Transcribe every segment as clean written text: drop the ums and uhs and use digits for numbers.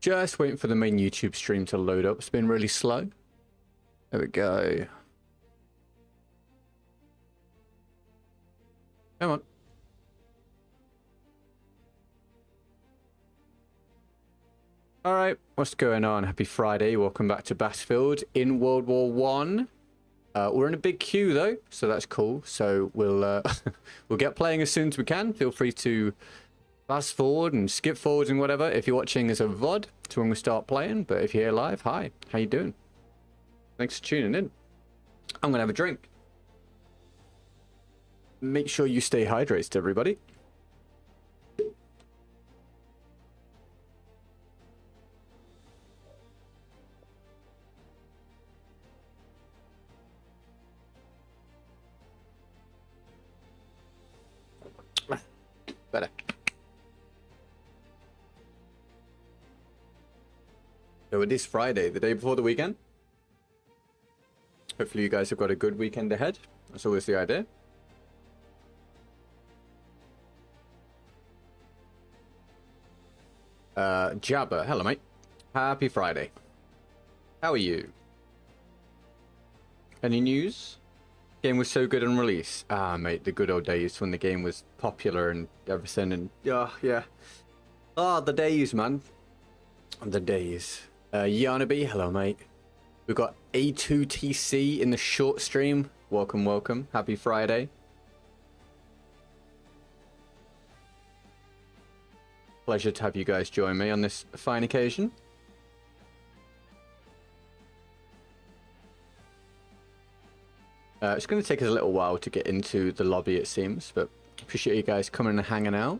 Just waiting for the main YouTube stream to load up. It's been really slow. There we go. Come on. All right, what's going on? Happy Friday. Welcome back to Battlefield in World War One. We're in a big queue though, so that's cool. So we'll we'll get playing as soon as we can. Feel free to fast forward and skip forwards and whatever if you're watching as a VOD to when we start playing. But if you're here live, hi, how you doing? Thanks for tuning in. I'm gonna have a drink. Make sure you stay hydrated, everybody. Better. So it is Friday, the day before the weekend. Hopefully you guys have got a good weekend ahead. That's always the idea. Jabba, hello mate. Happy Friday. How are you? Any news? Game was so good on release. Ah, mate, the good old days when the game was popular and everything, and yeah. Ah, the days, man. The days. Yarnaby, hello, mate. We've got A2TC in the short stream. Welcome, welcome. Happy Friday. Pleasure to have you guys join me on this fine occasion. It's going to take us a little while to get into the lobby, it seems, but appreciate you guys coming and hanging out.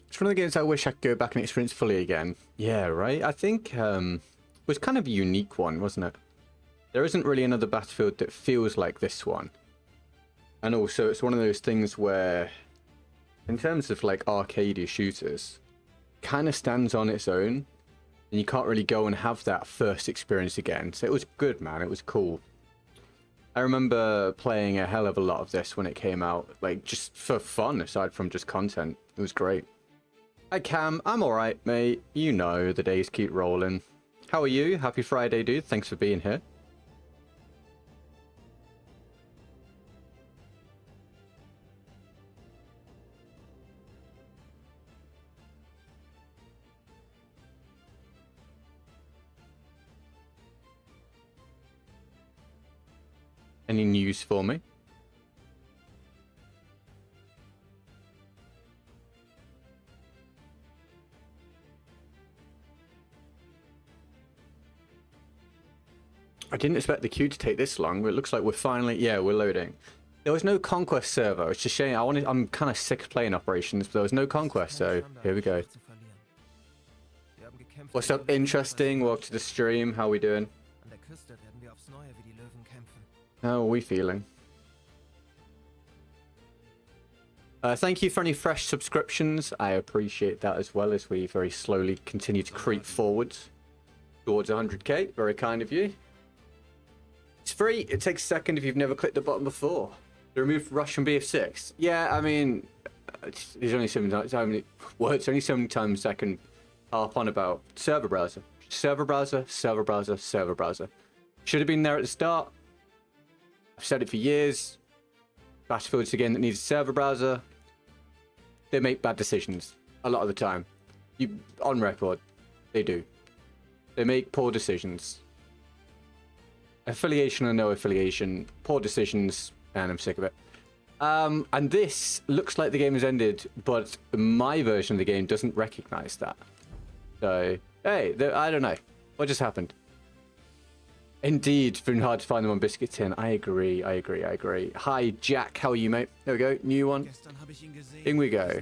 It's one of the games I wish I could go back and experience fully again. Yeah, right? I think it was kind of a unique one, wasn't it? There isn't really another Battlefield that feels like this one. And also, it's one of those things where, in terms of like arcade shooters, kind of stands on its own. And you can't really go and have that first experience again. So it was good, man. It was cool. I remember playing a hell of a lot of this when it came out. Like, just for fun, aside from just content. It was great. Hi Cam, I'm alright mate, you know the days keep rolling. How are you? Happy Friday dude, thanks for being here. Any news for me? I didn't expect the queue to take this long, but it looks like we're finally... Yeah, we're loading. There was no Conquest server. It's just shame. I'm kind of sick of playing Operations, but there was no Conquest, so here we go. What's up, interesting? Welcome to the stream. How are we doing? How are we feeling? Thank you for any fresh subscriptions. I appreciate that as well as we very slowly continue to creep forwards towards 100k. Very kind of you. It's free. It takes a second if you've never clicked the button before. To remove Rush from BF6. Yeah, I mean, there's only so many words. Only so many times I can harp on about server browser. Server browser, server browser, server browser. Should have been there at the start. I've said it for years. Battlefield's a game that needs a server browser. They make bad decisions a lot of the time. On record, they do. They make poor decisions. Affiliation or no affiliation, poor decisions, and I'm sick of it. And this looks like the game has ended, but my version of the game doesn't recognize that. So, hey, I don't know. What just happened? Indeed, it's been hard to find them on Biscuit Tin. I agree. Hi, Jack. How are you, mate? There we go. New one. In we go.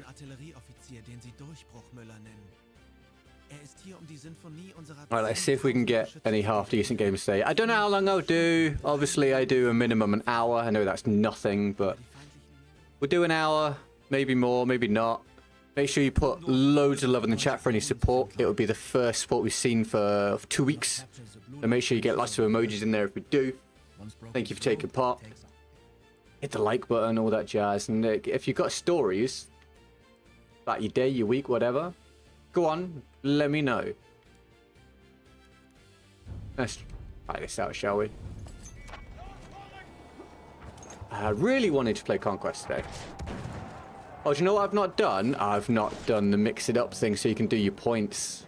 Alright, let's see if we can get any half-decent games today. I don't know how long I'll do. Obviously, I do a minimum an hour. I know that's nothing, but we'll do an hour, maybe more, maybe not. Make sure you put loads of love in the chat for any support. It will be the first support we've seen for 2 weeks. So make sure you get lots of emojis in there if we do. Thank you for taking part. Hit the like button, all that jazz. And if you've got stories about your day, your week, whatever, go on, let me know. Let's try this out, shall we? I really wanted to play Conquest today. Oh, do you know what I've not done? I've not done the mix it up thing so you can do your points.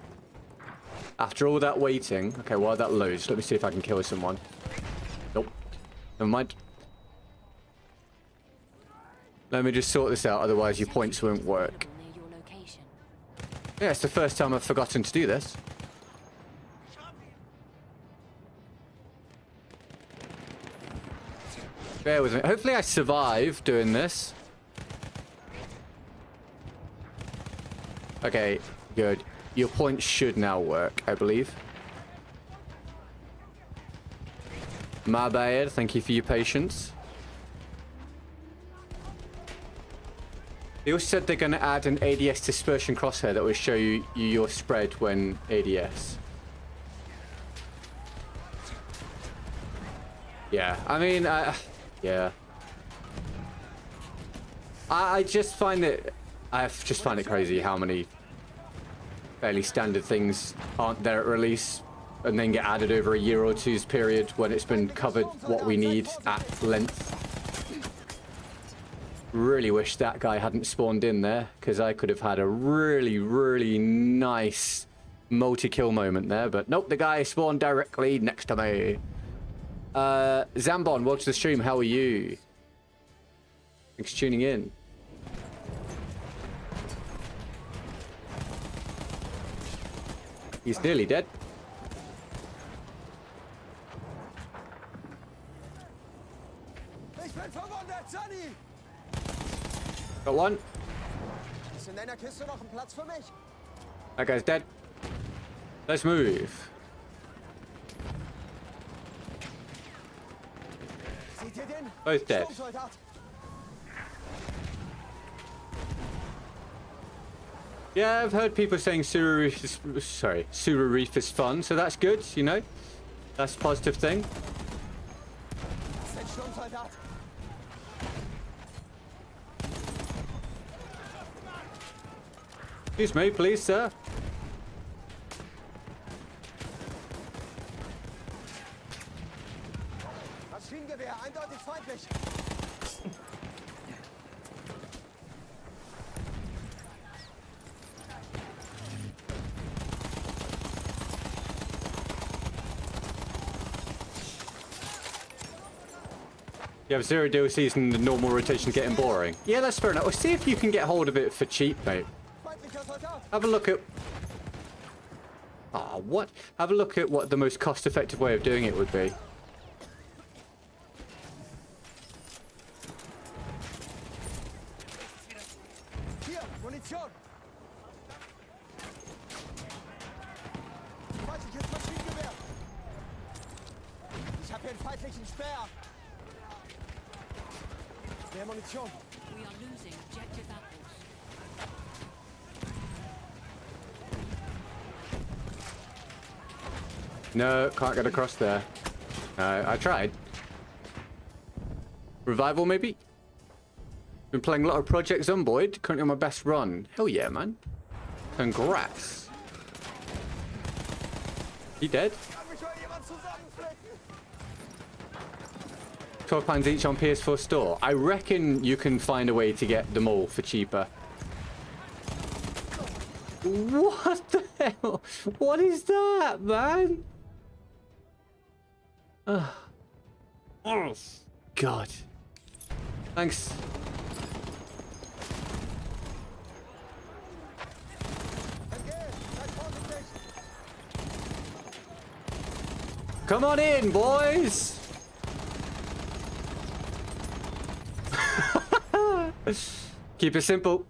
After all that waiting. Okay, while that loads, let me see if I can kill someone. Nope. Never mind. Let me just sort this out, otherwise your points won't work. Yeah, it's the first time I've forgotten to do this. Bear with me. Hopefully I survive doing this. Okay, good. Your points should now work, I believe. My bad. Thank you for your patience. They also said they're going to add an ADS dispersion crosshair that will show you your spread when ADS. Yeah, I mean, yeah. I just find it... I just find it crazy how many fairly standard things aren't there at release and then get added over a year or two's period when it's been covered what we need at length. Really wish that guy hadn't spawned in there, because I could have had a really, really nice multi-kill moment there, but nope, the guy spawned directly next to me. Zambon, welcome to the stream. How are you? Thanks for tuning in. He's nearly dead. Got one. That guy's dead. Let's move. Both dead. Yeah, I've heard people saying Sura Reef is fun, so that's good, you know. That's a positive thing. Excuse me, please, sir. You have 0 DLCs and the normal rotation's getting boring. Yeah, that's fair enough. Well, see if you can get hold of it for cheap, mate. Have a look at... Ah, what? Have a look at what the most cost-effective way of doing it would be. No, can't get across there. I tried. Revival, maybe? Been playing a lot of Project Zomboid. Currently on my best run. Hell yeah, man. Congrats. You dead? £12 each on PS4 store. I reckon you can find a way to get them all for cheaper. What the hell? What is that, man? Oh, God. Thanks. Come on in, boys. Keep it simple.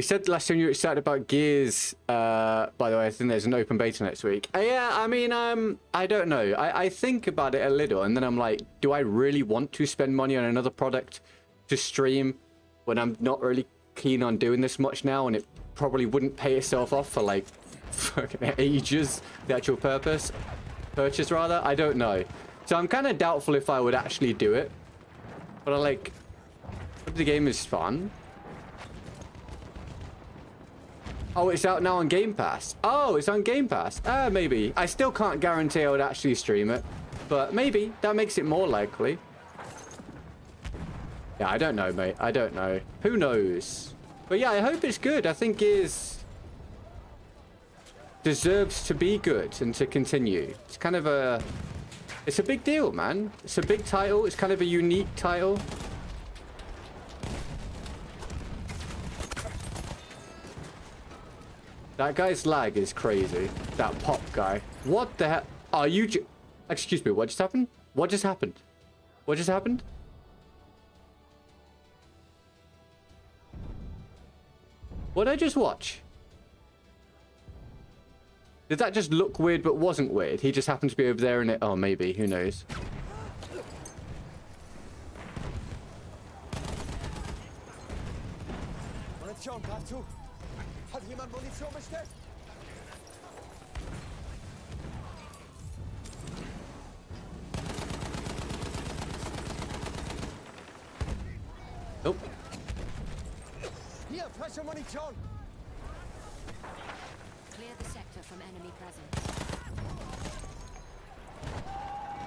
You said last time you were excited about Gears. By the way, I think there's an open beta next week. Yeah, I mean, I don't know. I think about it a little, and then I'm like, do I really want to spend money on another product to stream when I'm not really keen on doing this much now, and it probably wouldn't pay itself off for like fucking ages, the actual purchase rather? I don't know. So I'm kind of doubtful if I would actually do it. But I like, the game is fun. Oh, it's out now on Game Pass. Oh, it's on Game Pass. Maybe. I still can't guarantee I would actually stream it. But maybe. That makes it more likely. Yeah, I don't know, mate. I don't know. Who knows? But yeah, I hope it's good. I think Gears deserves to be good and to continue. It's kind of a... It's a big deal, man. It's a big title. It's kind of a unique title. That guy's lag is crazy. That pop guy. What the hell? Are you... Excuse me, what just happened? What just happened? What just happened? What did I just watch? Did that just look weird but wasn't weird? He just happened to be over there and it... Oh, maybe. Who knows? Hat jemand Munition bestellt? Nope. Hier, frische Munition! Clear the sector from enemy presence.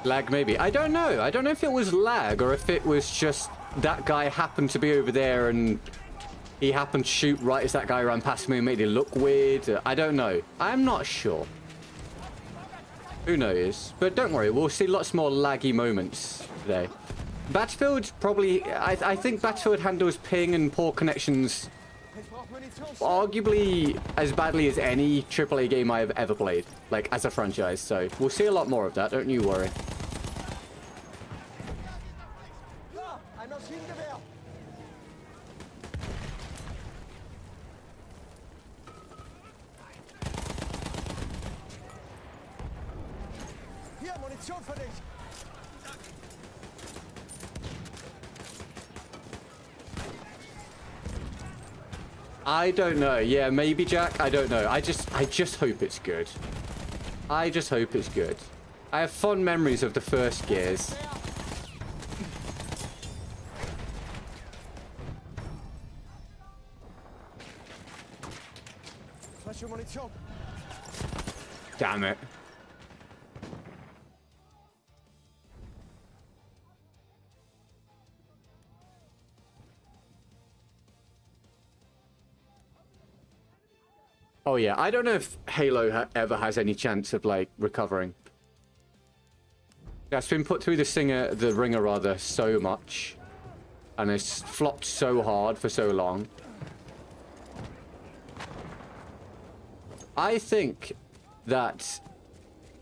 Lag, maybe. I don't know. I don't know if it was lag or if it was just that guy happened to be over there and he happened to shoot right as that guy ran past me and made it look weird. I don't know. I'm not sure. Who knows? But don't worry. We'll see lots more laggy moments today. Battlefield probably... I think Battlefield handles ping and poor connections arguably as badly as any AAA game I've ever played, like as a franchise. So we'll see a lot more of that. Don't you worry. Ein Maschinengewehr! Hier, Munition für dich! I don't know. Yeah, maybe, Jack. I don't know. I just hope it's good. I just hope it's good. I have fond memories of the first Gears. Frische Munition! Damn it. Oh yeah, I don't know if Halo ever has any chance of like recovering. That's been put through the ringer rather so much, and it's flopped so hard for so long. I think that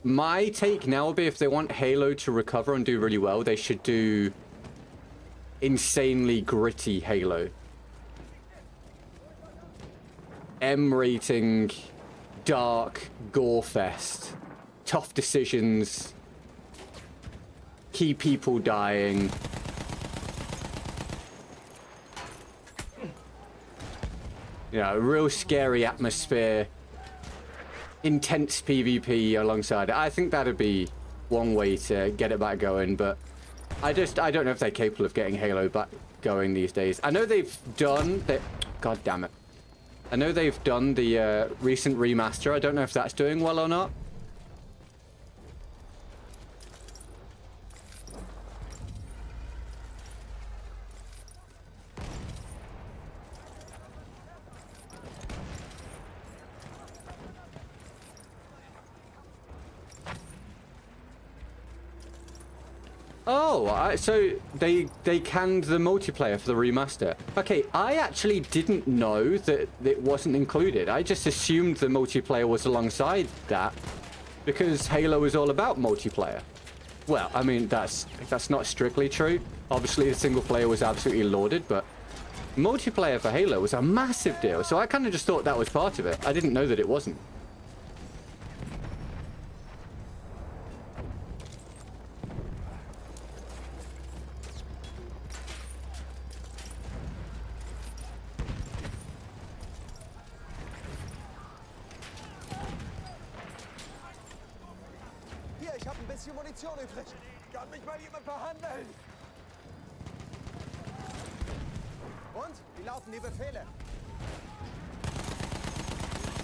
my take now would be if they want Halo to recover and do really well, they should do insanely gritty Halo. M rating, dark, gore fest, tough decisions, key people dying. You know, a real scary atmosphere, intense PvP alongside it. I think that'd be one way to get it back going, but I don't know if they're capable of getting Halo back going these days. I know they've done that. God damn it. I know they've done the recent remaster. I don't know if that's doing well or not. Oh, so they canned the multiplayer for the remaster. Okay, I actually didn't know that it wasn't included. I just assumed the multiplayer was alongside that because Halo is all about multiplayer. Well, I mean, that's not strictly true. Obviously, the single player was absolutely lauded, but multiplayer for Halo was a massive deal. So I kind of just thought that was part of it. I didn't know that it wasn't. Hier, ich habe ein bisschen Munition übrig. Kann mich mal jemand behandeln? Und? Wie lauten die Befehle?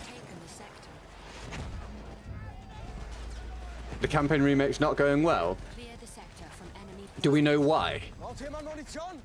Taken the sector. The campaign remake's not going well. Clear the sector from enemy. Do we know why? Braucht jemand Munition?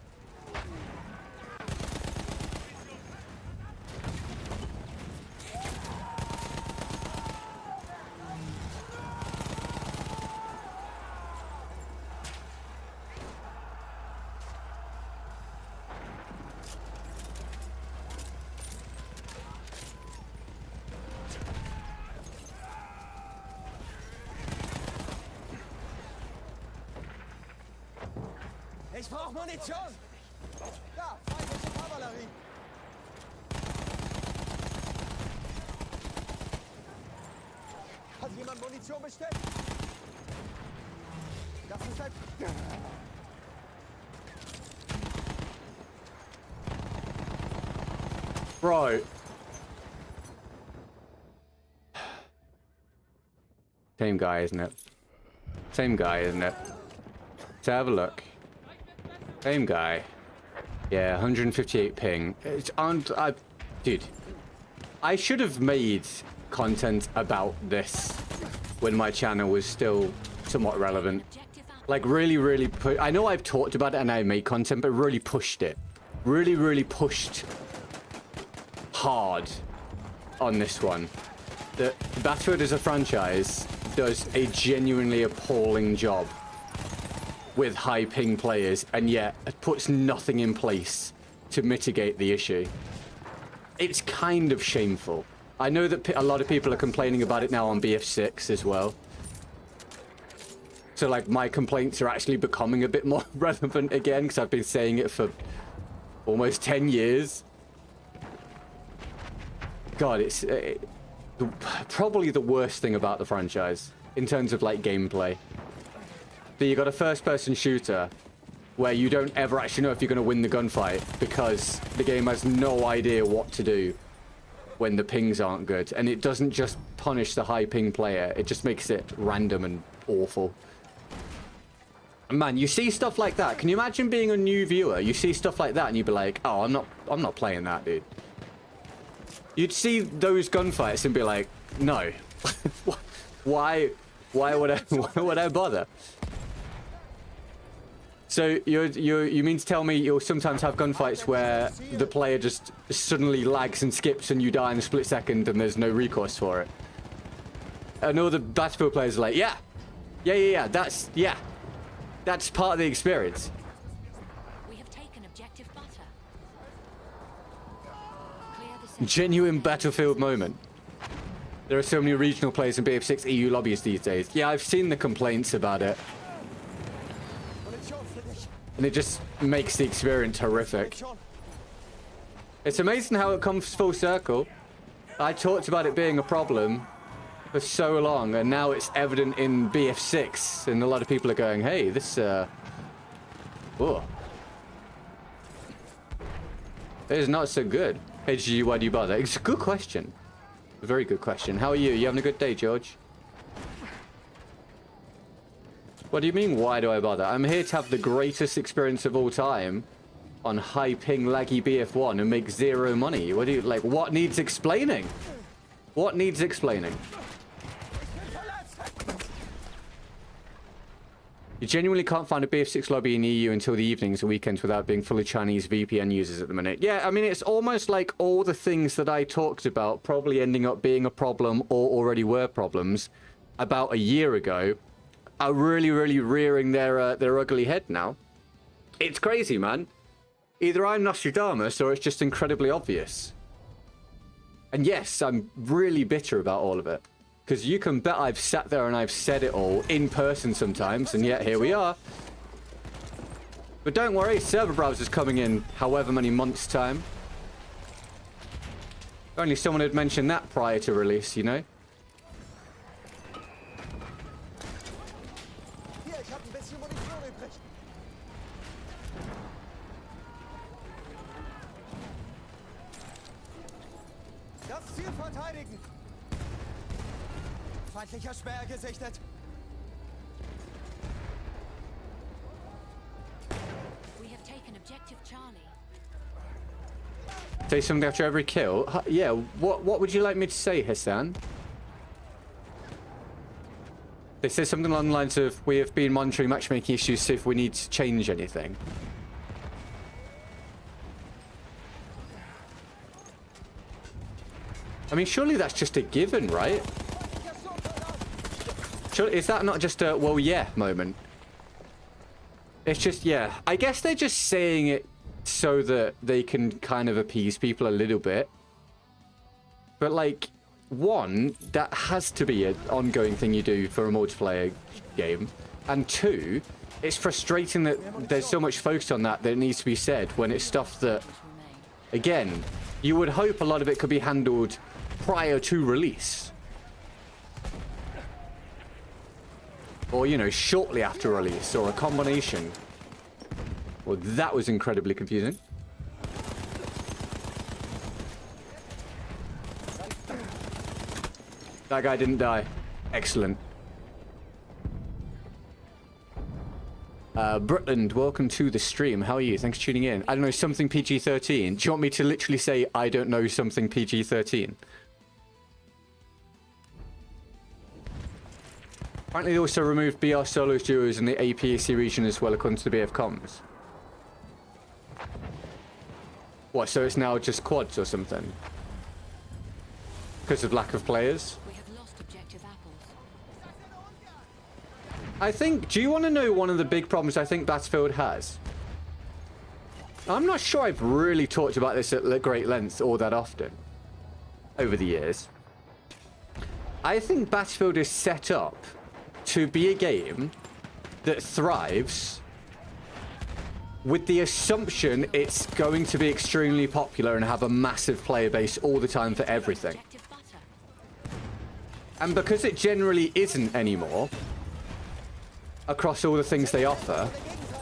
Ich brauche Munition! Da, feindliche Kavallerie! Hat jemand Munition bestellt? Das ist ein... Right. Same guy, isn't it? Same guy, isn't it? Let's have a look. Same guy. Yeah, 158 ping. It's dude, I should have made content about this when my channel was still somewhat relevant. Objective out. Like really I know I've talked about it and I made content, but really pushed it. Really pushed hard on this one. The Battlefield as a franchise does a genuinely appalling job with high ping players, and yet it puts nothing in place to mitigate the issue. It's kind of shameful. I know that a lot of people are complaining about it now on BF6 as well. So like my complaints are actually becoming a bit more relevant again, because I've been saying it for almost 10 years. God, it's probably the worst thing about the franchise in terms of like gameplay. That you got a first-person shooter where you don't ever actually know if you're going to win the gunfight because the game has no idea what to do when the pings aren't good. And it doesn't just punish the high ping player, it just makes it random and awful. Man, you see stuff like that. Can you imagine being a new viewer? You see stuff like that and you'd be like, oh, I'm not playing that, dude. You'd see those gunfights and be like, no. Why would I bother? So you mean to tell me you'll sometimes have gunfights where the player just suddenly lags and skips and you die in a split second and there's no recourse for it? And all the Battlefield players are like, yeah, that's part of the experience. We have taken objective butter. Clear the sector. Genuine Battlefield moment. There are so many regional players in BF6 EU lobbies these days. Yeah, I've seen the complaints about it. Munition für dich! And it just makes the experience horrific. Munition! It's amazing how it comes full circle. I talked about it being a problem for so long, and now it's evident in BF6, and a lot of people are going, hey, this, oh. It is not so good. Hey, GG, why do you bother? It's a good question. A very good question. How are you? You having a good day, George? What do you mean, why do I bother? I'm here to have the greatest experience of all time on high ping laggy BF1 and make zero money. What do you, like, what needs explaining? What needs explaining? You genuinely can't find a BF6 lobby in EU until the evenings and weekends without being full of Chinese VPN users at the minute. Yeah, I mean, it's almost like all the things that I talked about probably ending up being a problem or already were problems about a year ago are really rearing their ugly head now. It's crazy, man. Either I'm Nostradamus or it's just incredibly obvious. And yes, I'm really bitter about all of it. Because you can bet I've sat there and I've said it all in person sometimes, and yet here we are. But don't worry, server browser's coming in however many months' time. Only someone had mentioned that prior to release, you know? Hier, ich hab ein bisschen Munition übrig. Das Ziel verteidigen. Feindlicher Sperr gesichtet. We have taken objective Charlie. Say something after every kill? Yeah, what would you like me to say, Hassan? They say something along the lines of, we have been monitoring matchmaking issues to see if we need to change anything. I mean, surely that's just a given, right? Surely, is that not just a, well, yeah, moment? It's just, yeah. I guess they're just saying it so that they can kind of appease people a little bit. But, like, one, that has to be an ongoing thing you do for a multiplayer game. And two, it's frustrating that there's so much focus on that it needs to be said when it's stuff that, again, you would hope a lot of it could be handled prior to release. Or, you know, shortly after release, or a combination. Well, that was incredibly confusing. That guy didn't die. Excellent. Britland, welcome to the stream. How are you? Thanks for tuning in. I don't know, something PG-13. Do you want me to literally say, I don't know something PG-13? Apparently they also removed BR solos, duos, and the APAC region as well, according to the BF comms. What, so it's now just quads or something? Because of lack of players? We have lost objective apples. I think, do you want to know one of the big problems I think Battlefield has? I'm not sure I've really talked about this at great length or that often over the years. I think Battlefield is set up to be a game that thrives with the assumption it's going to be extremely popular and have a massive player base all the time for everything. Objective butter. And because it generally isn't anymore, across all the things they offer,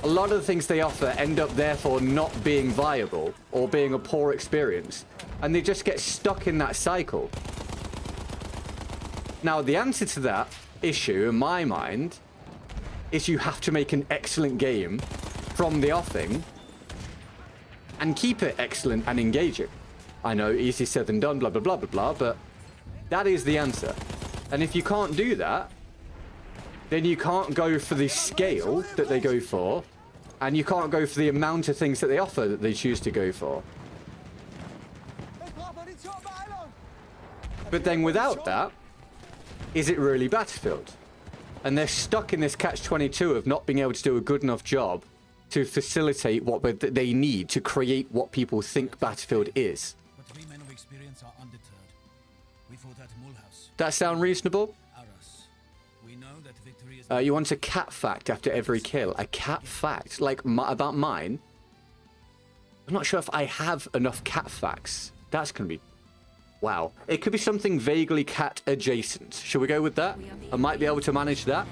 a lot of the things they offer end up therefore not being viable or being a poor experience. And they just get stuck in that cycle. Now, the answer to that issue, in my mind, is you have to make an excellent game from the offing and keep it excellent and engaging. I know, easy said than done, blah, blah, blah, blah, blah, but that is the answer. And if you can't do that, then you can't go for the scale that they go for, and you can't go for the amount of things that they offer that they choose to go for. But then without that, is it really Battlefield? And they're stuck in this catch-22 of not being able to do a good enough job to facilitate what they need to create what people think Battlefield is. But 3 men of experience are undeterred. We fought at Mulhouse. That sound reasonable? Arras. We know that victory is You want a cat fact after every kill. A cat fact? Like, about mine? I'm not sure if I have enough cat facts. That's going to be... Wow. It could be something vaguely cat adjacent. Shall we go with that? I might be able to manage that.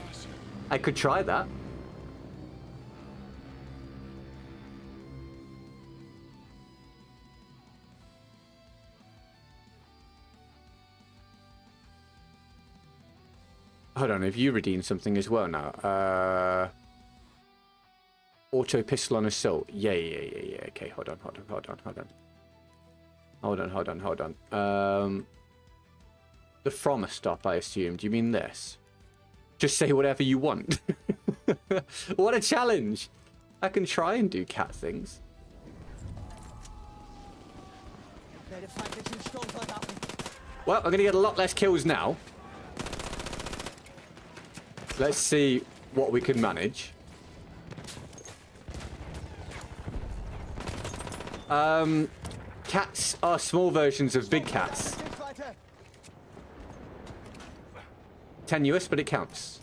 I could try that. Hold on, have you redeemed something as well now? Auto pistol on assault. Yeah. Okay, hold on. The from a stop, I assume. Do you mean this? Just say whatever you want. What a challenge. I can try and do cat things. Well, I'm going to get a lot less kills now. Let's see what we can manage. Cats are small versions of big cats. Tenuous, but it counts.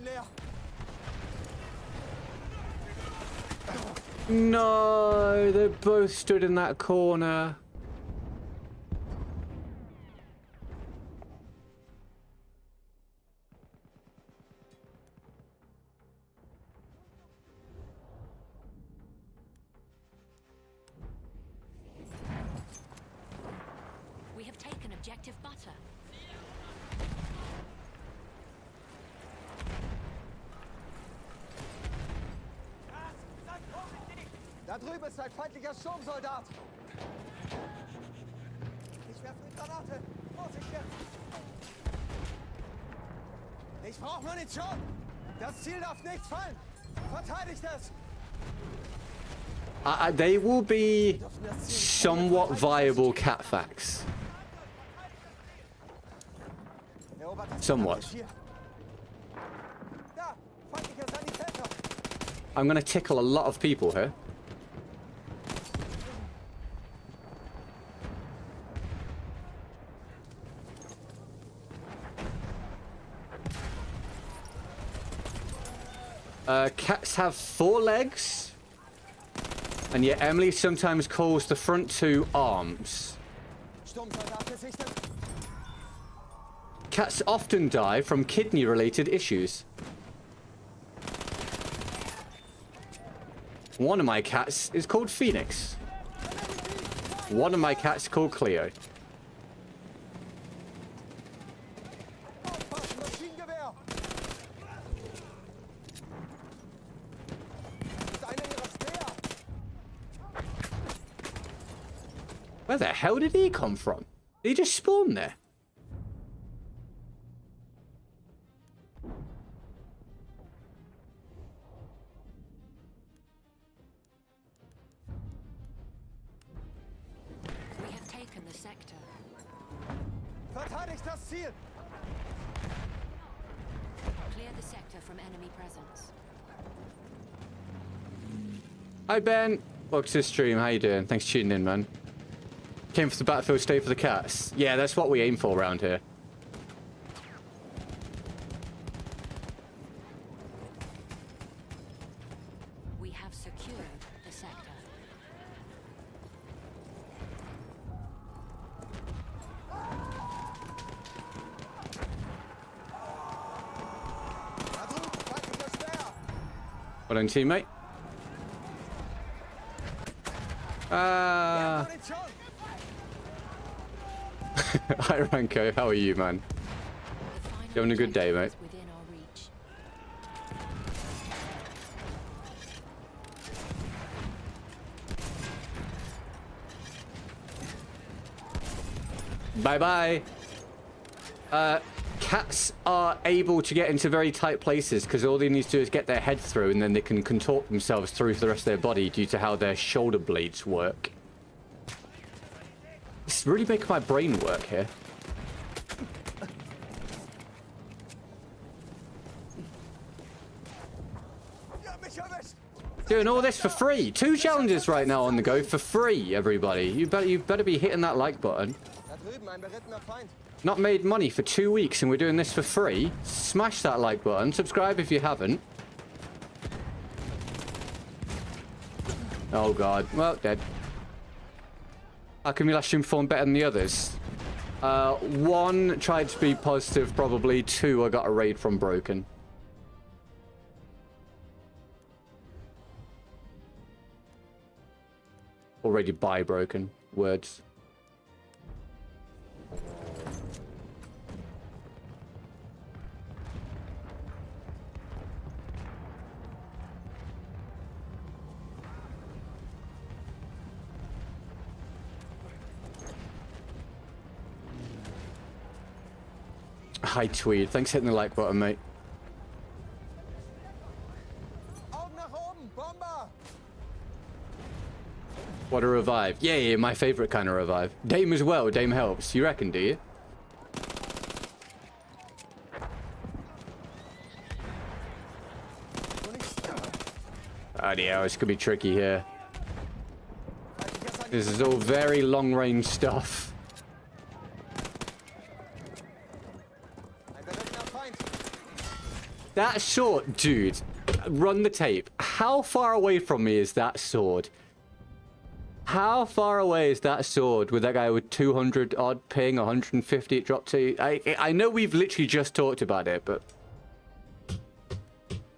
werden leer. No, they both stood in that corner. We have taken objective butter. Da drüben ist ein feindlicher Sturmsoldat. Ich werfe eine Granate. Vorsicht jetzt. Ich brauche Munition. Das Ziel darf nicht fallen. Verteidigt es. They will be somewhat viable cat facts. Erobert das Somewhat. Hier. Da, feindlicher Sanitäter. I'm gonna tickle a lot of people here. Cats have 4 legs, and yet Emily sometimes calls the front 2 arms. Sturmsoldat gesichtet. Cats often die from kidney-related issues. One of my cats is called Phoenix. One of my cats called Cleo. Aufpassen, Maschinengewehr. Ist einer ihrer Speer. Where the hell did he come from? Did he just spawn there? We have taken the sector. Verteidigt das Ziel. Clear the sector from enemy presence. Hi Ben, welcome to the stream. How you doing? Thanks for tuning in, man. Came for the battlefield, stay for the cats. Yeah, that's what we aim for around here. We have secured the sector. Da drüben, feindlicher Speer. Well done, teammate. Munition. Hi, Ranko. How are you, man? The final You having a good day, objective mate? is within our reach. Bye-bye. Cats are able to get into very tight places because all they need to do is get their head through and then they can contort themselves through for the rest of their body due to how their shoulder blades work. It's really making my brain work here. Ja, mich erwischt. Doing all this for free. 2 challenges right now on the go for free, everybody. You better be hitting that like button. Da drüben ein berittener Feind. Not made money for 2 weeks and we're doing this for free. Smash that like button. Subscribe if you haven't. Oh god. Well, dead. How come your last stream performed better than the others? 1 tried to be positive, probably. 2 I got a raid from broken. Already by broken. Words. Hi, Tweed. Thanks for hitting the like button, mate. Augen nach oben. Bomber. What a revive. Yeah, my favorite kind of revive. Dame as well. Dame helps. You reckon, do you? Oh, yeah, it's gonna be tricky here. This is all very long-range stuff. Ein berittener Feind. That sword, dude, run the tape. How far away from me is that sword? How far away is that sword with that guy with 200 odd ping, 150 it dropped to? I know we've literally just talked about it, but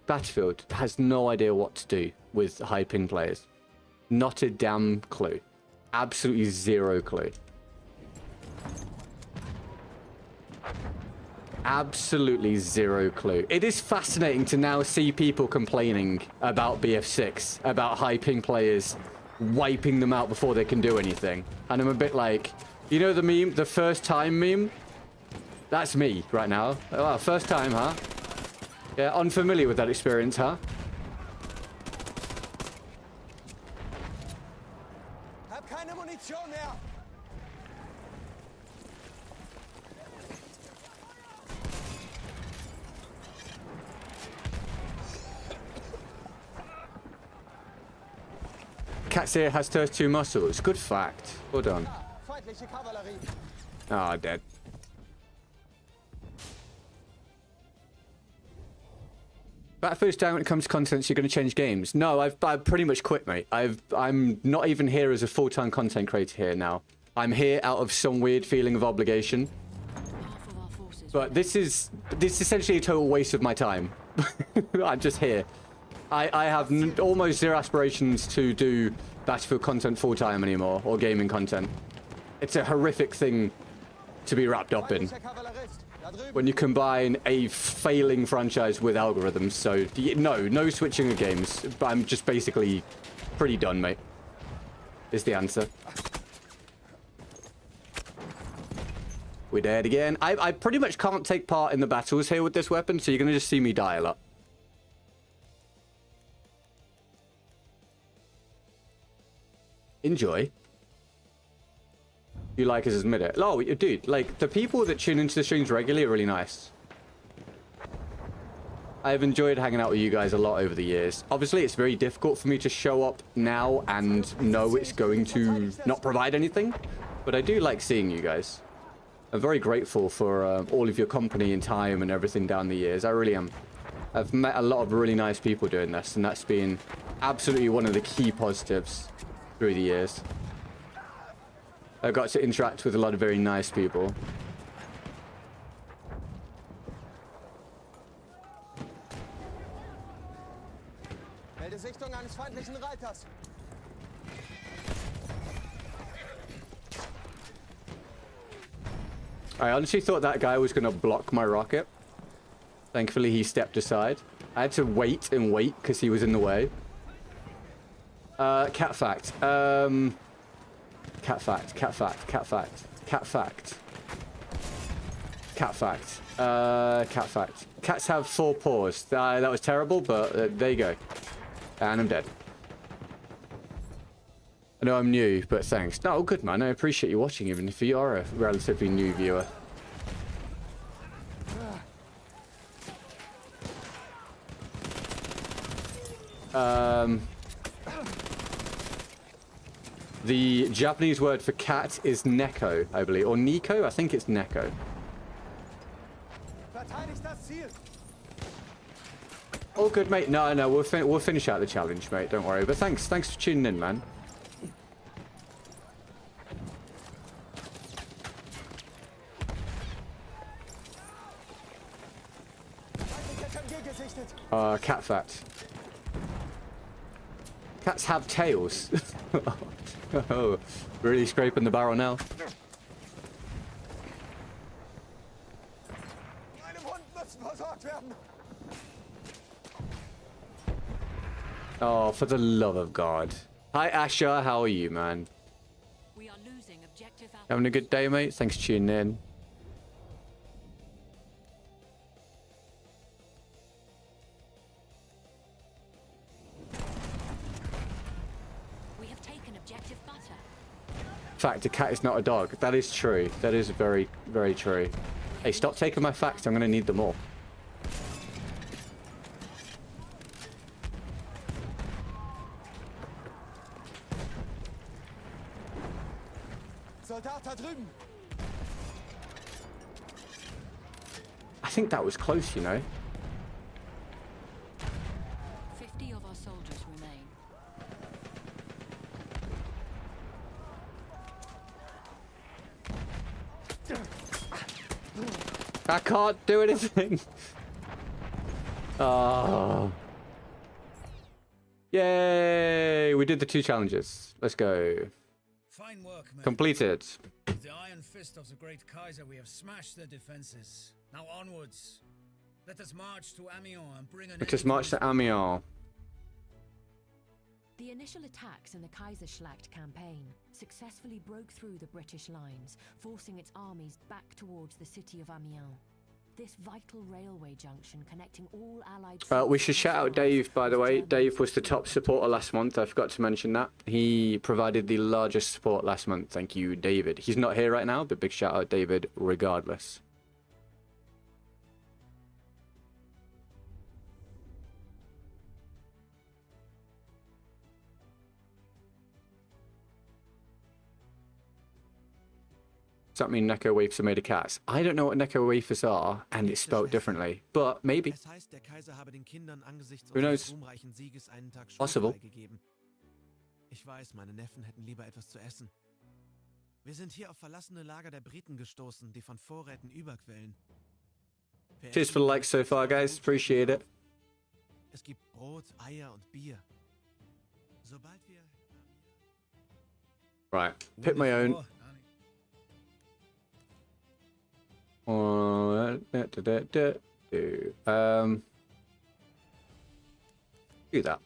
Battlefield has no idea what to do with high ping players. Not a damn clue. Absolutely zero clue. Absolutely zero clue. It is fascinating to now see people complaining about BF6, about high ping players wiping them out before they can do anything. And I'm a bit like, you know the meme, the first time meme? That's me right now. Oh, first time, huh? Yeah, unfamiliar with that experience, huh? Hab keine Munition mehr. Cat's ear has 32 muscles. Good fact. Well done. Feindliche Kavallerie. Ah, dead. Battlefield's down when it comes to content, so you're going to change games. No, I've pretty much quit, mate. I'm not even here as a full-time content creator here now. I'm here out of some weird feeling of obligation. Half of our forces. But this is essentially a total waste of my time. I'm just here. I have almost zero aspirations to do Battlefield content full-time anymore, or gaming content. It's a horrific thing to be wrapped up in Feindlicher Kavallerist. Da drüben. when you combine a failing franchise with algorithms. So, no switching of games. I'm just basically pretty done, mate, is the answer. We're dead again. I pretty much can't take part in the battles here with this weapon, so you're going to just see me die a lot. Enjoy. You like us, admit it. Oh, dude, like, the people that tune into the streams regularly are really nice. I've enjoyed hanging out with you guys a lot over the years. Obviously, it's very difficult for me to show up now and know it's going to not provide anything, but I do like seeing you guys. I'm very grateful for all of your company and time and everything down the years. I really am. I've met a lot of really nice people doing this, and that's been absolutely one of the key positives through the years. I got to interact with a lot of very nice people. Melde Sichtung eines feindlichen Reiters. I honestly thought that guy was going to block my rocket. Thankfully, he stepped aside. I had to wait and wait because he was in the way. Cat fact. Cat fact. Cat fact. Cat fact. Cat fact. Cat fact. Cat fact. Cats have 4 paws. That was terrible, but there you go. And I'm dead. I know I'm new, but thanks. No, good, man. I appreciate you watching, even if you are a relatively new viewer. The Japanese word for cat is neko, I believe. Or Nico? I think it's neko. Verteidigt das Ziel. All good, mate. No, we'll finish out the challenge, mate. Don't worry. But thanks for tuning in, man. Feindlicher MG gesichtet. Cat fact. Cats have tails. Oh, really scraping the barrel now. Meine Wunden müssen versorgt werden. Oh, for the love of God. Hi, Asher. How are you, man? We are losing objective Alpha. Having a good day, mate? Thanks for tuning in. We have taken objective butter. Fact, a cat is not a dog. That is true. That is very, very true. Hey, stop taking my facts. I'm going to need them all. Soldat da drüben. I think that was close, you know. I can't do anything. Oh. Yay! We did the 2 challenges. Let's go. Fine work, men. Completed. With the iron fist of the great Kaiser, we have smashed their defenses. Now onwards. Let us march to Amiens and bring an Let us march to Amiens. The initial attacks in the Kaiserschlacht campaign successfully broke through the British lines, forcing its armies back towards the city of Amiens. This vital railway junction connecting all allied... We should shout out Dave, by the way. Dave was the top supporter last month. I forgot to mention that. He provided the largest support last month. Thank you, David. He's not here right now, but big shout out, David, regardless. Does that mean Necco wafers are made of cats? I don't know what Necco wafers are, and it's spelled differently. But maybe. Who knows? Possible. Ich weiß, meine Neffen hätten lieber etwas zu essen. Wir sind hier auf verlassene Lager der Briten gestoßen, die von Vorräten überquellen. Cheers for the likes so far, guys. Appreciate it. Es gibt Brot, Eier und Bier. Sobald wir... Right. Pick my own. Do that.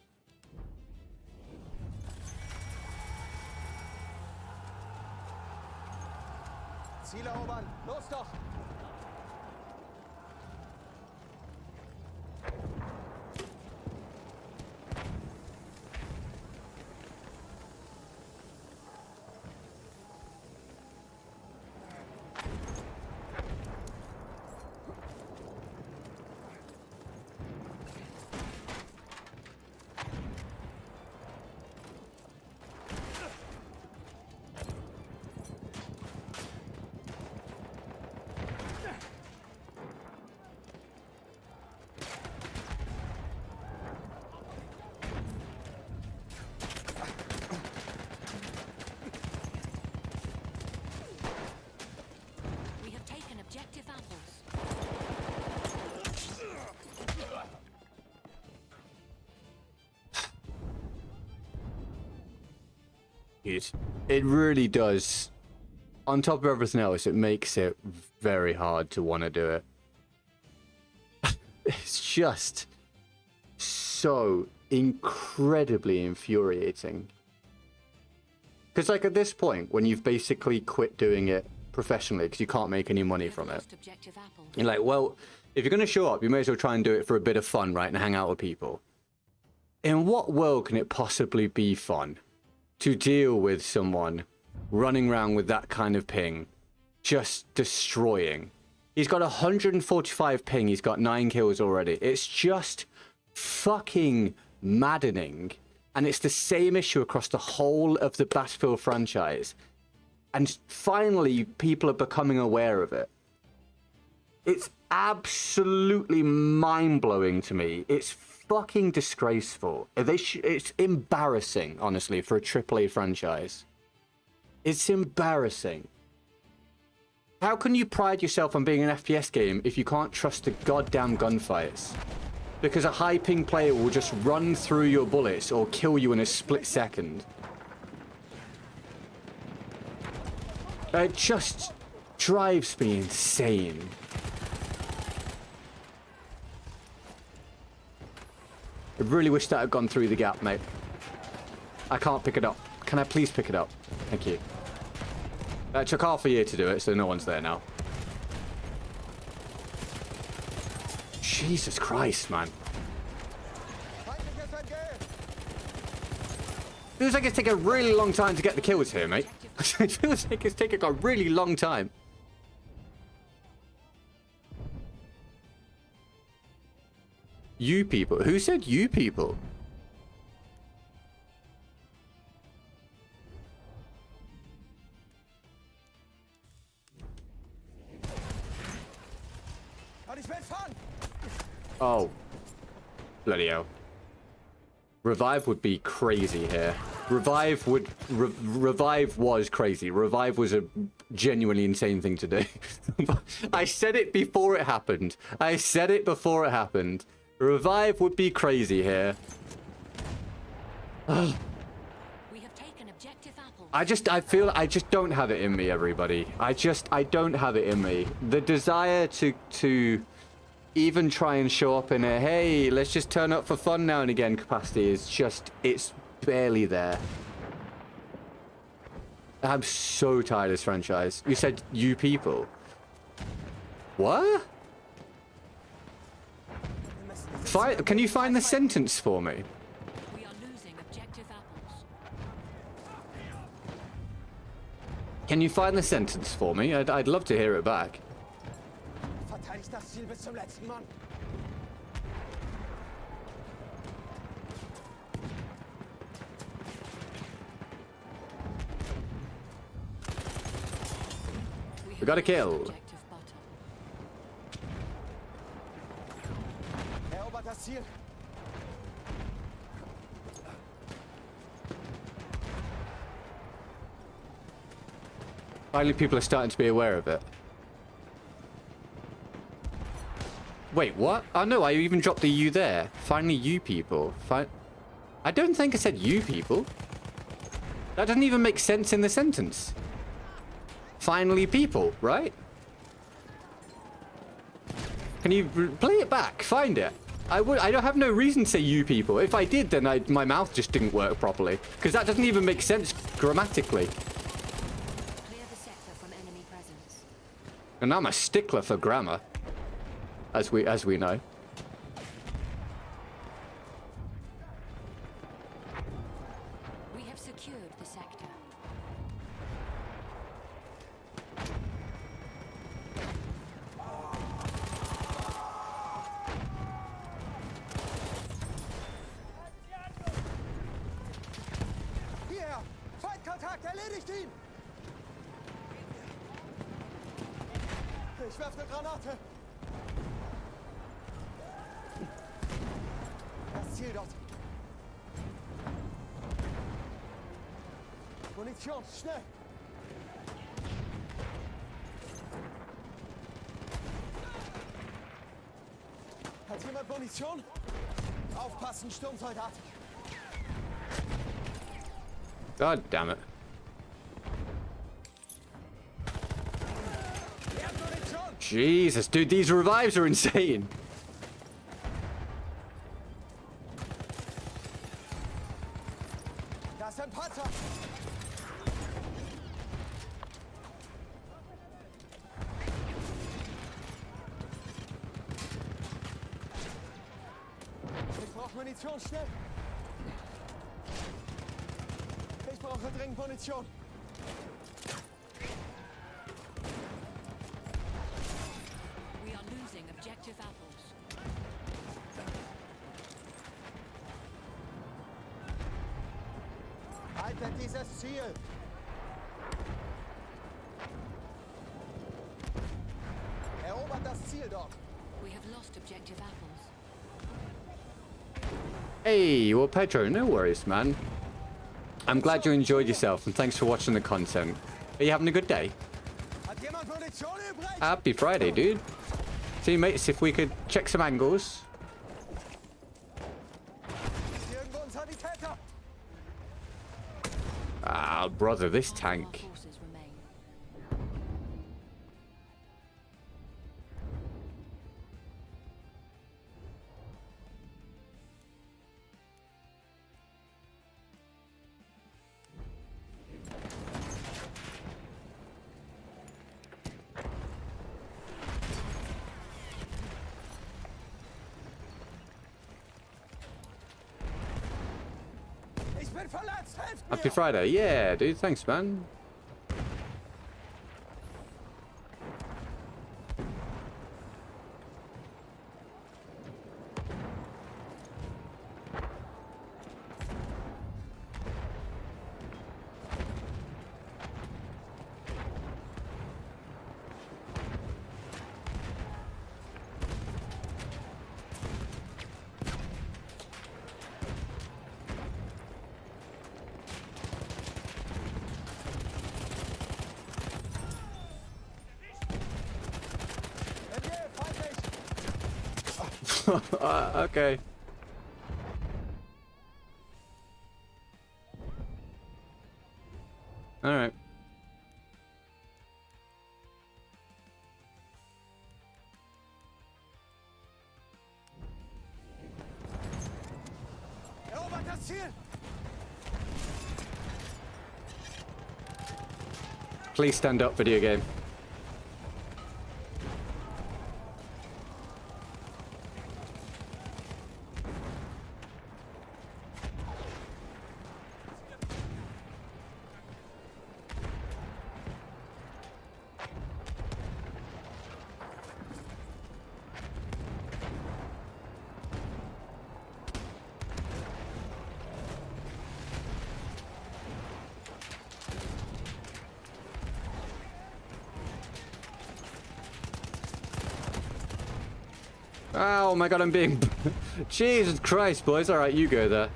Ziel erobern. Los doch. It really does. On top of everything else, it makes it very hard to want to do it. It's just so incredibly infuriating. Because like at this point, when you've basically quit doing it professionally because you can't make any money from it, you're like, well, if you're going to show up, you may as well try and do it for a bit of fun, right? And hang out with people. In what world can it possibly be fun to deal with someone running around with that kind of ping, just destroying? He's got 145 ping, he's got 9 kills already. It's just fucking maddening. And it's the same issue across the whole of the Battlefield franchise. And finally, people are becoming aware of it. It's absolutely mind-blowing to me. It's fucking disgraceful. It's embarrassing, honestly, for a AAA franchise. It's embarrassing. How can you pride yourself on being an FPS game if you can't trust the goddamn gunfights? Because a high ping player will just run through your bullets or kill you in a split second. It just drives me insane. I really wish that had gone through the gap, mate. I can't pick it up. Can I please pick it up? Thank you. It took half a year to do it, so no one's there now. Jesus Christ, man. Feels like it's taking a really long time to get the kills here, mate. It feels like it's taking a really long time. You people? Who said you people? Oh. Bloody hell. Revive would be crazy here. Revive would... Revive was crazy. Revive was a genuinely insane thing to do. I said it before it happened. I said it before it happened. Revive would be crazy here. We have taken objective apples. I feel I just don't have it in me, everybody. I don't have it in me. The desire to even try and show up in a, hey, let's just turn up for fun now and again capacity is just, it's barely there. I'm so tired of this franchise. You said you people. What? Can you find the sentence for me? We are losing objective apples. Can you find the sentence for me? I'd love to hear it back. Verteidigt das Ziel bis zum letzten Mann. We We got a have kill. lost objective butter. Erobert das Ziel. Finally, people are starting to be aware of it. Wait, what? Oh no, I even dropped the you there. Finally, you people. I don't think I said you people. That doesn't even make sense in the sentence. Finally, people, right? Can you play it back? Find it. I don't have no reason to say you people. If I did, then my mouth just didn't work properly. Because that doesn't even make sense grammatically. Clear the sector from enemy presence. And I'm a stickler for grammar. As we know. We have secured the sector. Hierher! Feindkontakt! Erledigt ihn! Ich werfe eine Granate! Das Ziel dort! Munition, schnell! Hat jemand Munition? Aufpassen, Sturmsoldat! God damn it. Munition! Jesus, dude, these revives are insane. Da ist ein Panzer! Ich brauche Munition, schnell! Ich brauche dringend Munition! We are losing objective apples. Haltet dieses Ziel! Erobert das Ziel dort! We have lost objective apples. Hey, well, Pedro, no worries, man. I'm glad you enjoyed yourself, and thanks for watching the content. Are you having a good day? Hat jemand Munition übrig? Happy Friday, dude. See, mates, if we could check some angles. Ist hier irgendwo ein Sanitäter? Ah, brother, this Half of tank. our forces remain. Ich bin verletzt! Helft Happy mir! Friday. Yeah, dude, thanks, man. Okay. All right. Erobert das Ziel! Please stand up, video game. Oh my god, I'm being... Jesus Christ, boys. Alright, you go there.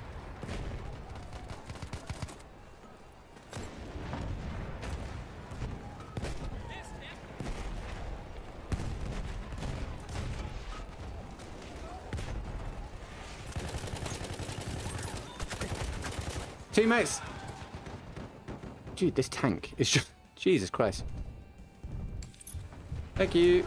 Teammates! Dude, this tank is just... Jesus Christ. Thank you.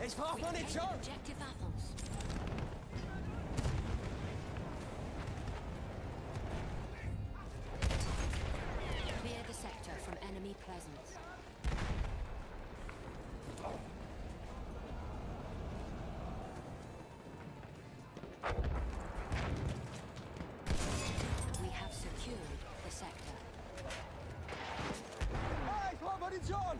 Ich brauche Munition! Objective apples. Clear the sector from enemy presence. We have secured the sector. Ah, ich brauche Munition!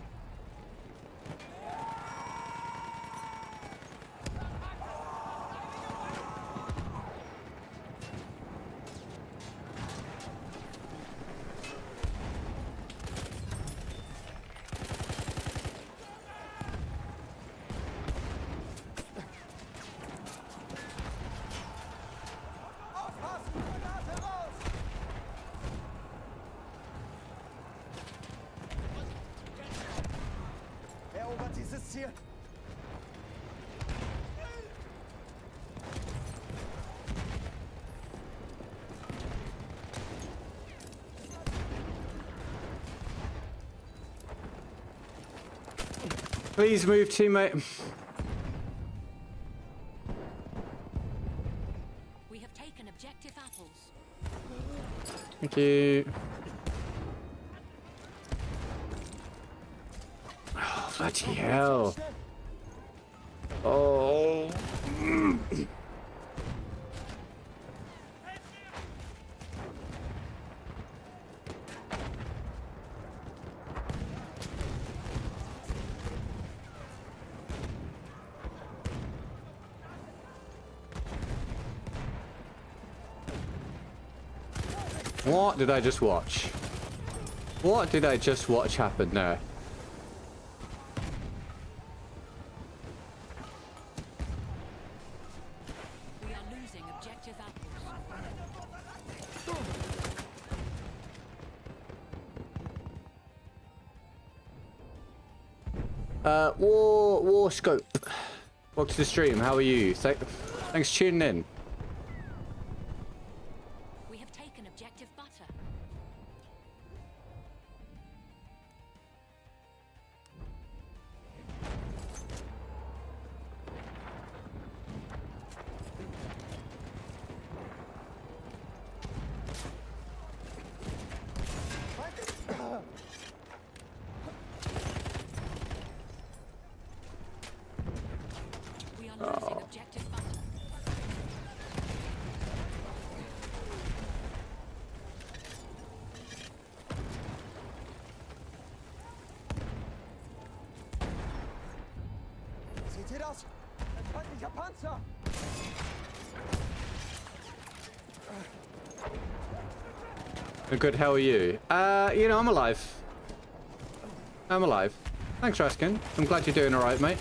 Aufpassen! Granate raus! Erobert dieses Ziel! Please move, teammate. We have taken objective apples. Thank you. Oh, bloody hell. Oh. What did I just watch? What did I just watch happen there? We are losing objective apples. War Scope. Welcome to the stream. How are you? Thanks for tuning in. We have taken objective butter. We are losing objective butter. Seht ihr das? Ein feindlicher Panzer! Good, how are you? You know, I'm alive. I'm alive. Thanks for asking. I'm glad you're doing alright, mate.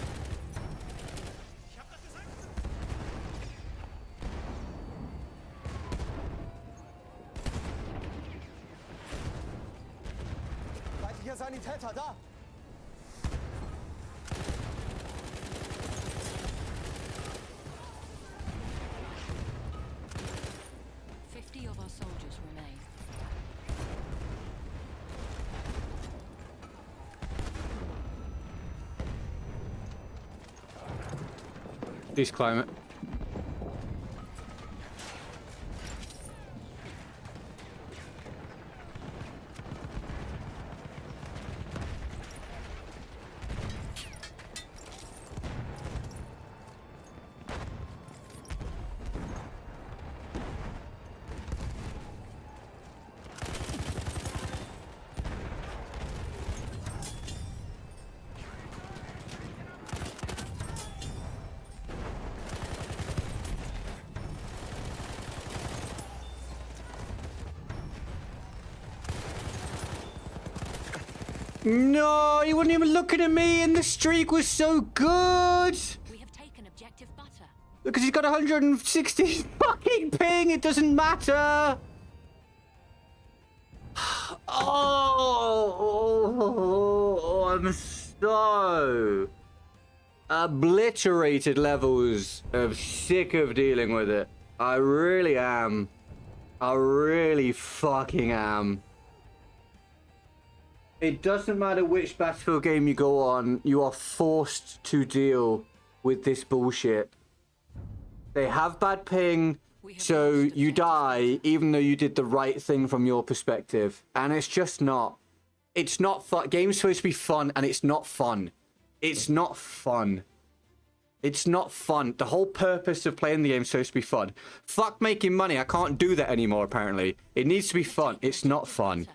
Please climb it. No, he wasn't even looking at me, and the streak was so good. We have taken objective butter. Because he's got 160 fucking ping. It doesn't matter. Oh, I'm so obliterated levels of sick of dealing with it. I really am. I really fucking am. It doesn't matter which Battlefield game you go on, you are forced to deal with this bullshit. They have bad ping, so you die even though you did the right thing from your perspective. And it's just not. It's not fun. Game's supposed to be fun, and it's not fun. It's not fun. It's not fun. The whole purpose of playing the game is supposed to be fun. Fuck making money. I can't do that anymore, apparently. It needs to be fun. It's not fun.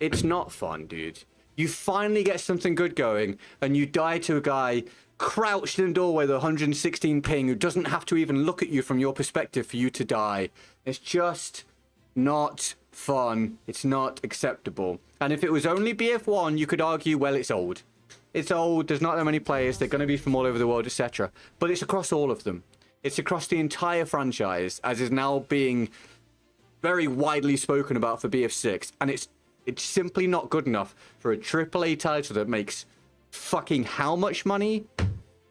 It's not fun, dude. You finally get something good going, and you die to a guy crouched in the doorway with 116 ping who doesn't have to even look at you from your perspective for you to die. It's just not fun. It's not acceptable. And if it was only BF1, you could argue, well, it's old. It's old, there's not that many players, they're going to be from all over the world, etc. But it's across all of them. It's across the entire franchise, as is now being very widely spoken about for BF6. And it's simply not good enough for a AAA title that makes fucking how much money?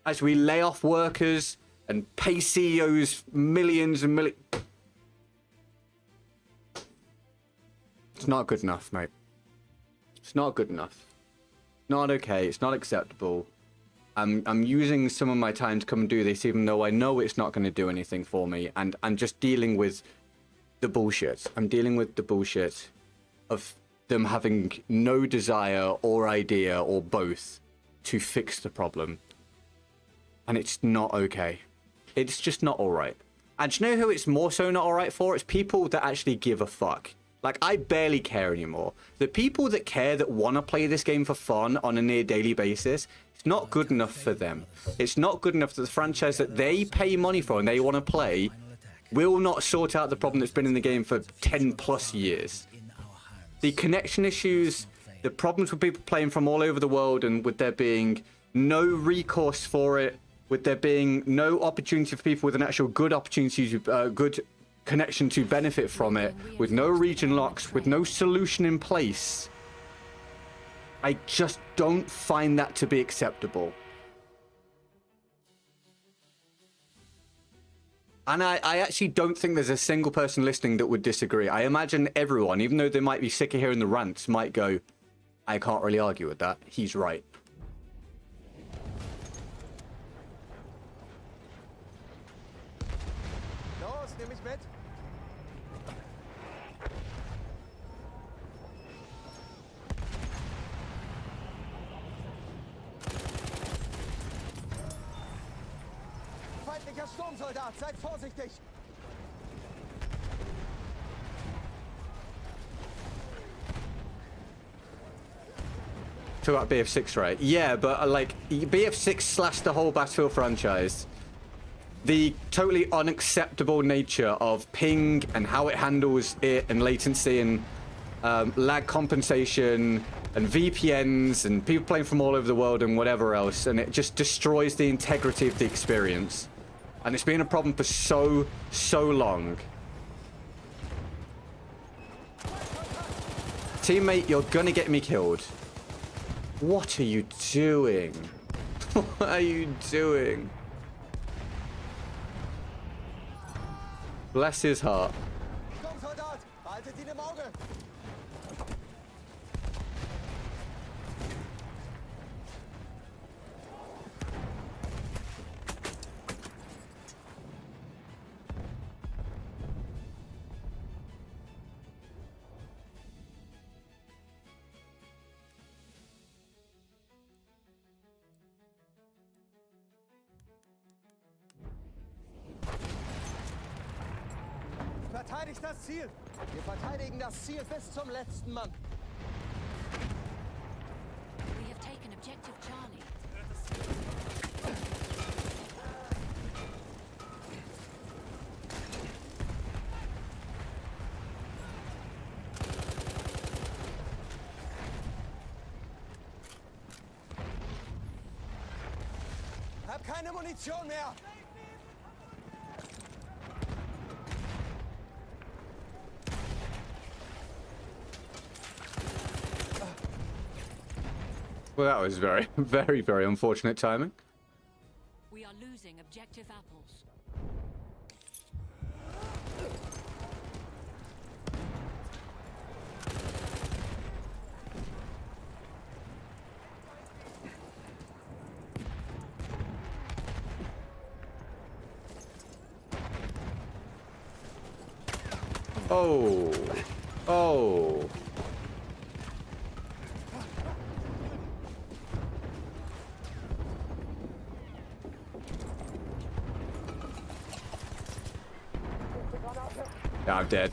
As we lay off workers and pay CEOs millions and millions. It's not good enough, mate. It's not good enough. Not okay. It's not acceptable. I'm using some of my time to come and do this, even though I know it's not going to do anything for me. And I'm just dealing with the bullshit. I'm dealing with the bullshit of them having no desire or idea or both to fix the problem. And it's not okay. It's just not alright. And do you know who it's more so not alright for? It's people that actually give a fuck. Like, I barely care anymore. The people that care, that want to play this game for fun on a near daily basis, it's not good enough for them. It's not good enough that the franchise that they pay money for and they want to play will not sort out the problem that's been in the game for 10 plus years. The connection issues, the problems with people playing from all over the world, and with there being no recourse for it, with there being no opportunity for people with an actual good opportunity to good connection to benefit from it, with no region locks, with no solution in place. I just don't find that to be acceptable. And I actually don't think there's a single person listening that would disagree. I imagine everyone, even though they might be sick of hearing the rants, might go, I can't really argue with that. He's right. Los, nimm mich mit. Feindlicher Sturmsoldat, seid vorsichtig! Talk about BF6, right? Yeah, but like BF6 / the whole Battlefield franchise, the totally unacceptable nature of ping and how it handles it, and latency, and lag compensation, and VPNs, and people playing from all over the world and whatever else, and it just destroys the integrity of the experience. And it's been a problem for so long. Teammate, you're gonna get me killed. What are you doing? What are you doing? Bless his heart. Sturmsoldat, behaltet ihn im Auge! verteidigt das Ziel. Wir verteidigen das Ziel bis zum letzten Mann. We have taken objective Charlie. Hab keine Munition mehr. Well, that was very, very, very unfortunate timing. We are losing objective apples. Oh. Oh. Yeah, I'm dead.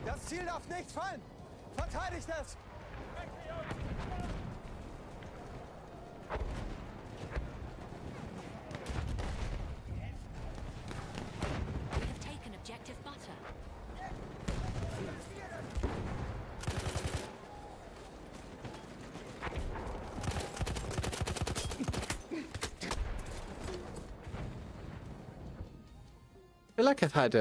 Das Ziel darf nicht fallen. Verteidigt es. We have taken objective butter. I feel like I've had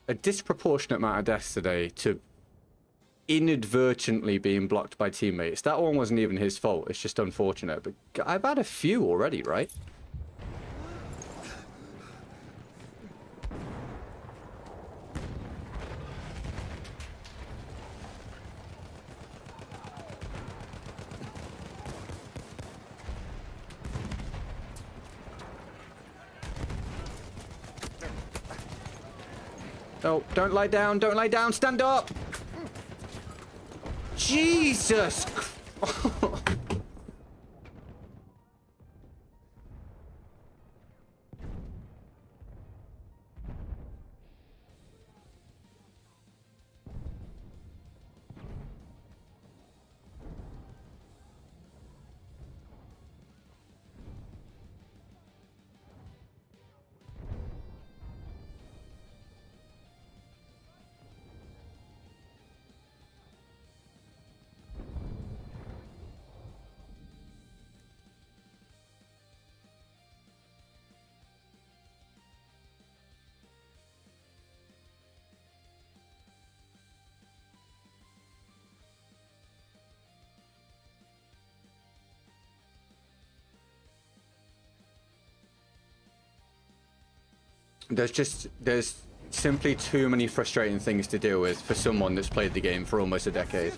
a disproportionate amount of deaths today to inadvertently being blocked by teammates. That one wasn't even his fault. It's just unfortunate. But I've had a few already, right? No, don't lie down, don't lie down, stand up! Jesus! There's simply too many frustrating things to deal with for someone that's played the game for almost a decade.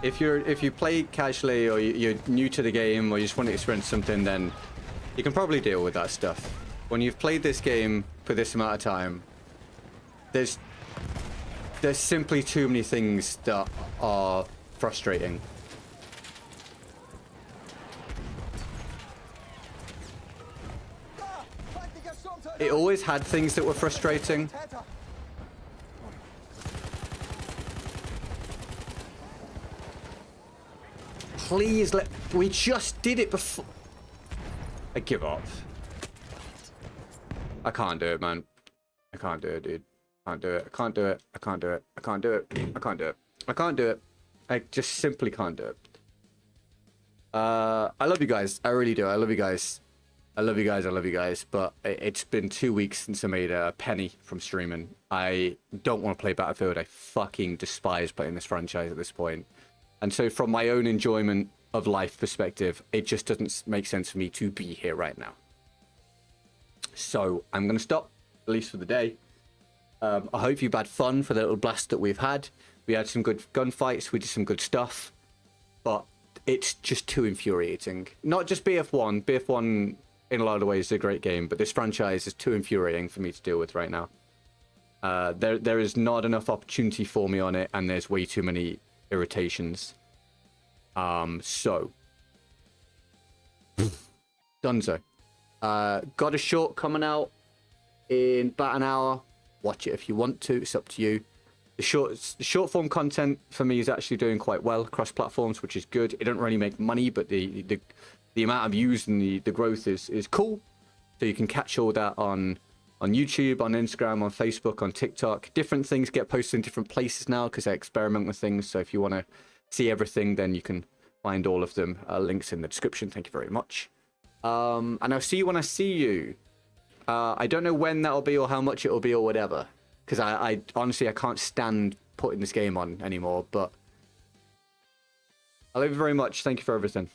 If you play casually or you're new to the game or you just want to experience something, then you can probably deal with that stuff. When you've played this game for this amount of time, there's simply too many things that are frustrating. It always had things that were frustrating. Please we just did it before. I give up. I can't do it, man. I can't do it, dude. I can't do it. I can't do it. I can't do it. I can't do it. I can't do it. I can't do it. I just simply can't do it. I love you guys. I really do. I love you guys. I love you guys. I love you guys. But it's been 2 weeks since I made a penny from streaming. I don't want to play Battlefield. I fucking despise playing this franchise at this point. And so from my own enjoyment of life perspective, it just doesn't make sense for me to be here right now. So I'm going to stop, at least for the day. I hope you've had fun for the little blast that we've had. We had some good gunfights. We did some good stuff. But it's just too infuriating. Not just BF1. BF1, in a lot of ways, is a great game. But this franchise is too infuriating for me to deal with right now. There is not enough opportunity for me on it. And there's way too many irritations. So. Dunzo. Got a short coming out in about an hour. Watch it if you want to. It's up to you. The short form content for me is actually doing quite well across platforms, which is good. It doesn't really make money, but the amount of views and the growth is cool. So you can catch all that on YouTube, on Instagram, on Facebook, on TikTok. Different things get posted in different places now because I experiment with things. So if you want to see everything, then you can find all of them. Links in the description. Thank you very much. And I'll see you when I see you. I don't know when that'll be or how much it'll be or whatever. Because I honestly, I can't stand putting this game on anymore. But I love you very much. Thank you for everything.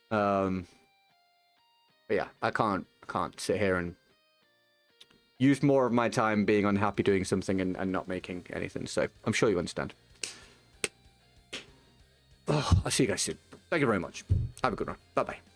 But yeah, I can't sit here and use more of my time being unhappy doing something and not making anything. So I'm sure you understand. Oh, I'll see you guys soon. Thank you very much. Have a good one. Bye-bye.